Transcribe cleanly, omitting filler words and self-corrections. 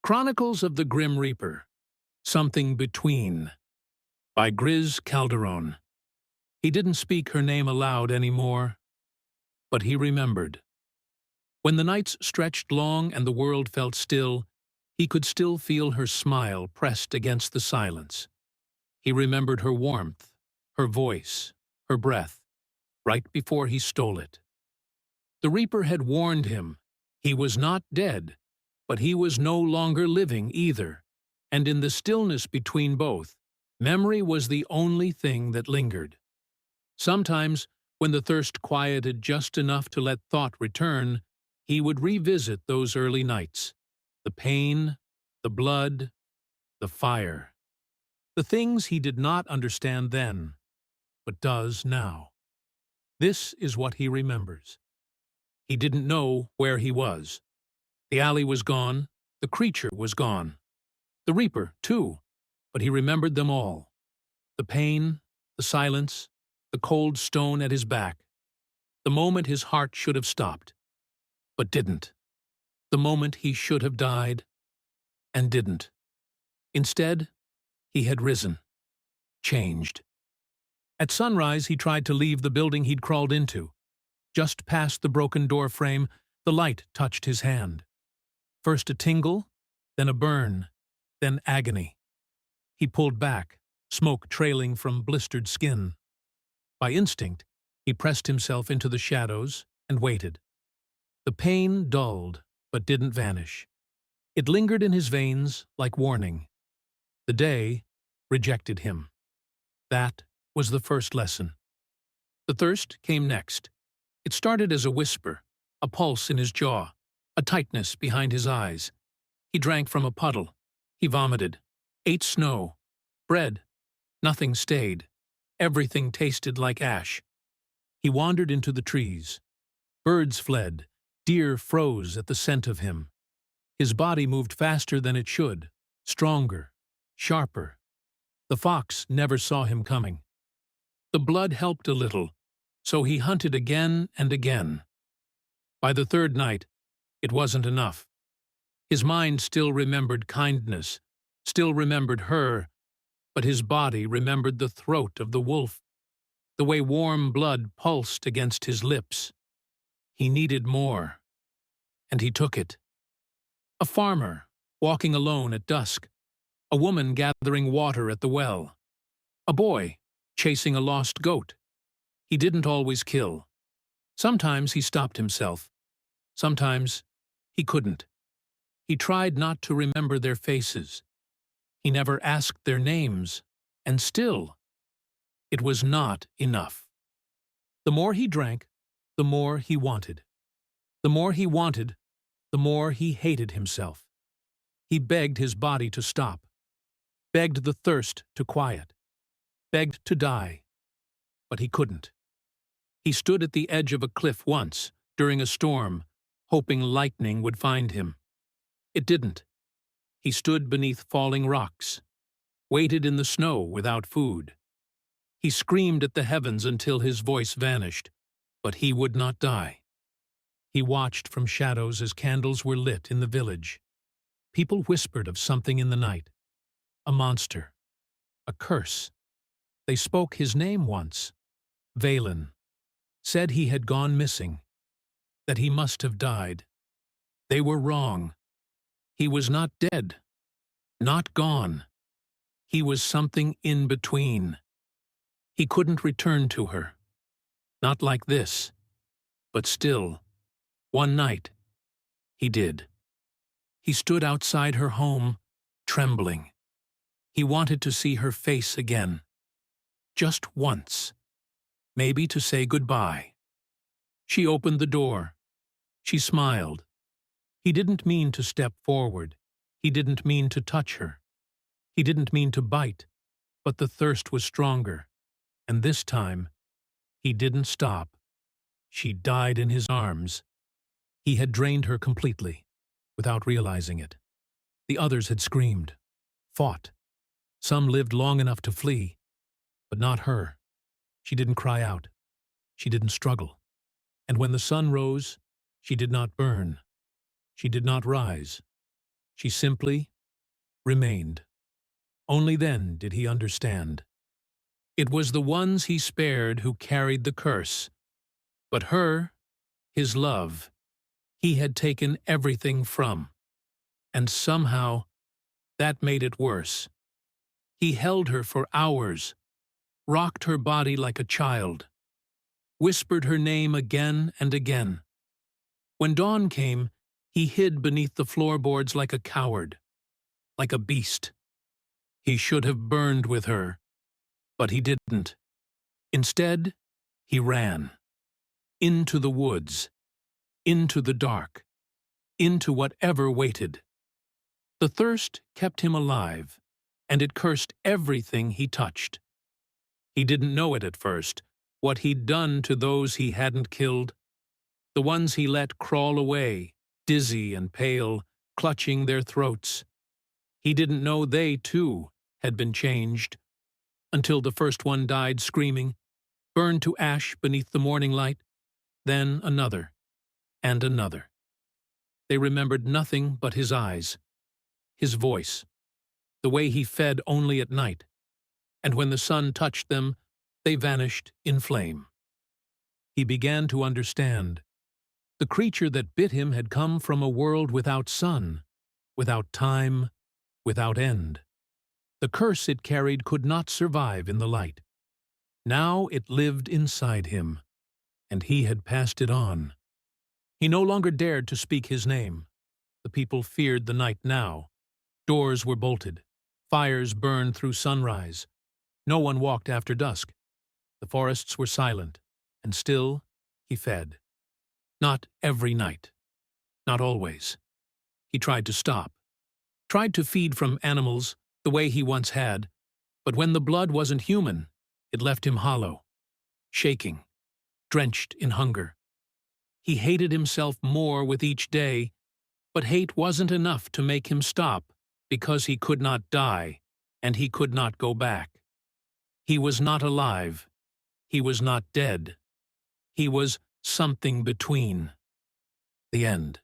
Chronicles of the Grim Reaper, Something Between, by Griz Calderon. He didn't speak her name aloud anymore, but he remembered. When the nights stretched long and the world felt still, he could still feel her smile pressed against the silence. He remembered her warmth, her voice, her breath, right before he stole it. The Reaper had warned him. He was not dead, but he was no longer living either, and in the stillness between both, memory was the only thing that lingered. Sometimes, when the thirst quieted just enough to let thought return, he would revisit those early nights. The pain, the blood, the fire. The things he did not understand then, but does now. This is what he remembers. He didn't know where he was. The alley was gone, the creature was gone. The Reaper, too, but he remembered them all. The pain, the silence, the cold stone at his back. The moment his heart should have stopped, but didn't. The moment he should have died, and didn't. Instead, he had risen, changed. At sunrise, he tried to leave the building he'd crawled into. Just past the broken door frame, the light touched his hand. First a tingle, then a burn, then agony. He pulled back, smoke trailing from blistered skin. By instinct, he pressed himself into the shadows and waited. The pain dulled, but didn't vanish. It lingered in his veins like warning. The day rejected him. That was the first lesson. The thirst came next. It started as a whisper, a pulse in his jaw, a tightness behind his eyes. He drank from a puddle. He vomited, ate snow, bread. Nothing stayed. Everything tasted like ash. He wandered into the trees. Birds fled. Deer froze at the scent of him. His body moved faster than it should, stronger, sharper. The fox never saw him coming. The blood helped a little, so he hunted again and again. By the third night, it wasn't enough. His mind still remembered kindness, still remembered her, but his body remembered the throat of the wolf, the way warm blood pulsed against his lips. He needed more, and he took it. A farmer, walking alone at dusk. A woman gathering water at the well. A boy, chasing a lost goat. He didn't always kill. Sometimes he stopped himself. Sometimes he couldn't. He tried not to remember their faces. He never asked their names, and still, it was not enough. The more he drank, the more he wanted. The more he wanted, the more he hated himself. He begged his body to stop, begged the thirst to quiet, begged to die, but he couldn't. He stood at the edge of a cliff once, during a storm, hoping lightning would find him. It didn't. He stood beneath falling rocks, waited in the snow without food. He screamed at the heavens until his voice vanished, but he would not die. He watched from shadows as candles were lit in the village. People whispered of something in the night. A monster. A curse. They spoke his name once. Valen. Said he had gone missing. That he must have died. They were wrong. He was not dead. Not gone. He was something in between. He couldn't return to her. Not like this. But still, one night, he did. He stood outside her home, trembling. He wanted to see her face again. Just once. Maybe to say goodbye. She opened the door. She smiled. He didn't mean to step forward. He didn't mean to touch her. He didn't mean to bite, but the thirst was stronger. And this time, he didn't stop. She died in his arms. He had drained her completely, without realizing it. The others had screamed, fought. Some lived long enough to flee, but not her. She didn't cry out. She didn't struggle. And when the sun rose, she did not burn. She did not rise. She simply remained. Only then did he understand. It was the ones he spared who carried the curse. But her, his love, he had taken everything from. And somehow, that made it worse. He held her for hours, rocked her body like a child, whispered her name again and again. When dawn came, he hid beneath the floorboards like a coward, like a beast. He should have burned with her, but he didn't. Instead, he ran. Into the woods, into the dark, into whatever waited. The thirst kept him alive, and it cursed everything he touched. He didn't know it at first, what he'd done to those he hadn't killed, the ones he let crawl away, dizzy and pale, clutching their throats. He didn't know they, too, had been changed, until the first one died screaming, burned to ash beneath the morning light, then another, and another. They remembered nothing but his eyes, his voice, the way he fed only at night, and when the sun touched them, they vanished in flame. He began to understand. The creature that bit him had come from a world without sun, without time, without end. The curse it carried could not survive in the light. Now it lived inside him, and he had passed it on. He no longer dared to speak his name. The people feared the night now. Doors were bolted. Fires burned through sunrise. No one walked after dusk. The forests were silent, and still he fed. Not every night. Not always. He tried to stop. Tried to feed from animals the way he once had, but when the blood wasn't human, it left him hollow, shaking, drenched in hunger. He hated himself more with each day, but hate wasn't enough to make him stop because he could not die and he could not go back. He was not alive. He was not dead. He was something between. The end.